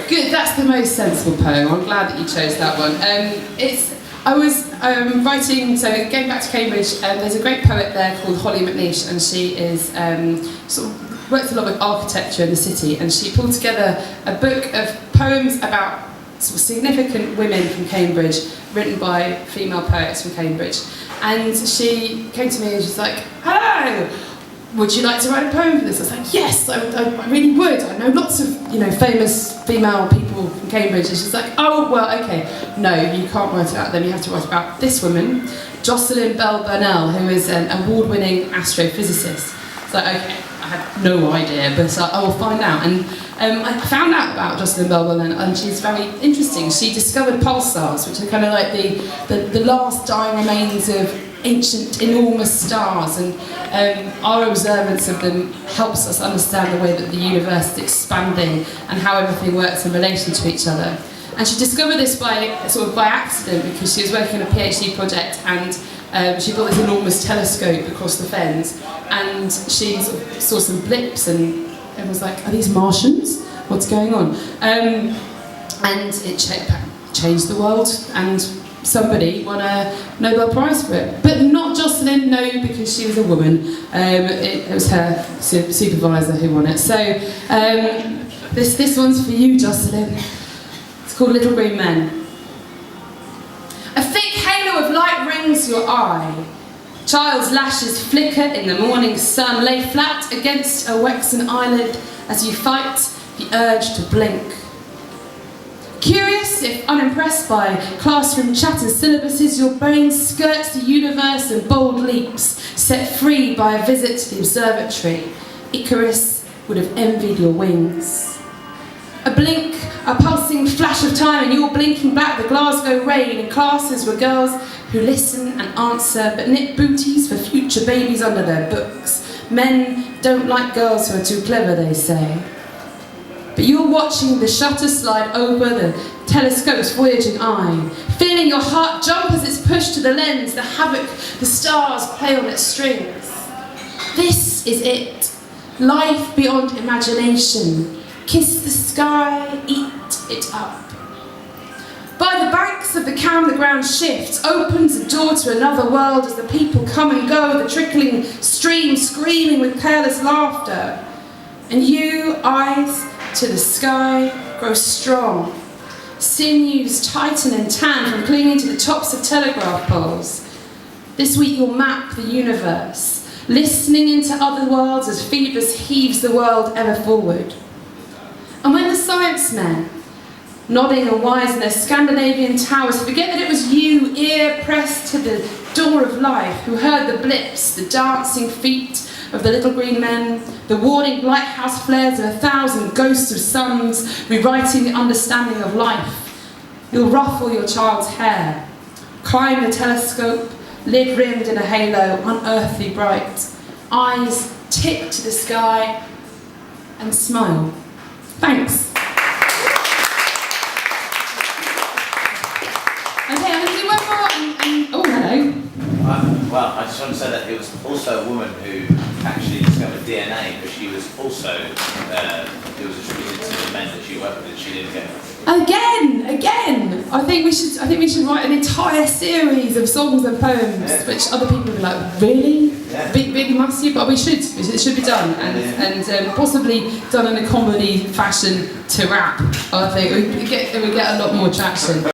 Good, that's the most sensible poem. I'm glad that you chose that one. I was writing, so going back to Cambridge, there's a great poet there called Holly McNeish, and she is sort of works a lot with architecture in the city, and she pulled together a book of poems about sort of significant women from Cambridge, written by female poets from Cambridge. And she came to me and she's like, "Hello, would you like to write a poem for this?" I was like, "Yes, I really would. I know lots of famous female people from Cambridge." And she's like, "Oh, well, okay. No, you can't write about them. You have to write about this woman, Jocelyn Bell Burnell, who is an award-winning astrophysicist." So, okay, I had no idea, but I will find out. And I found out about Jocelyn Bell Burnell, and she's very interesting. She discovered pulsars, which are kind of like the last dying remains of ancient, enormous stars, and our observance of them helps us understand the way that the universe is expanding and how everything works in relation to each other. And she discovered this by accident, because she was working on a PhD project, and she built this enormous telescope across the fens, and she sort of saw some blips, and everyone was like, "Are these Martians? What's going on?" And it changed the world, and somebody won a Nobel Prize for it. But not Jocelyn, no, because she was a woman. It was her supervisor who won it. So this one's for you, Jocelyn. It's called Little Green Men. A thick halo of light rings your eye. Child's lashes flicker in the morning sun. Lay flat against a waxen eyelid as you fight the urge to blink. Curious, if unimpressed by classroom chat and syllabuses, your brain skirts the universe in bold leaps, set free by a visit to the observatory. Icarus would have envied your wings. A blink, a pulsing flash of time, and you're blinking back the Glasgow rain in classes where girls who listen and answer but knit booties for future babies under their books. Men don't like girls who are too clever, they say. But you're watching the shutter slide over the telescope's voyaging eye, feeling your heart jump as it's pushed to the lens, the havoc the stars play on its strings. This is it. Life beyond imagination. Kiss the sky, eat it up. By the banks of the Cam, the ground shifts, opens the door to another world as the people come and go, the trickling stream screaming with careless laughter. And you, eyes to the sky, grow strong. Sinews tighten and tan from clinging to the tops of telegraph poles. This week you'll map the universe, listening into other worlds as Phoebus heaves the world ever forward. And when the science men, nodding and wise in their Scandinavian towers, forget that it was you, ear pressed to the door of life, who heard the blips, the dancing feet of the little green men, the warning lighthouse flares of 1,000 ghosts of suns, rewriting the understanding of life. You'll ruffle your child's hair, climb the telescope, lid rimmed in a halo, unearthly bright, eyes tip to the sky, and smile. Thanks. Okay, I'm going to do one more, and oh, hello. Well, I just want to say that it was also a woman who actually discovered DNA, but she was also, it was attributed to the men that she worked with, and she didn't get it. Again! I think we should write an entire series of songs and poems, which other people will be like, really? Yeah. Really must you? But we should. It should be done, and possibly done in a comedy fashion to rap. I think we get a lot more traction.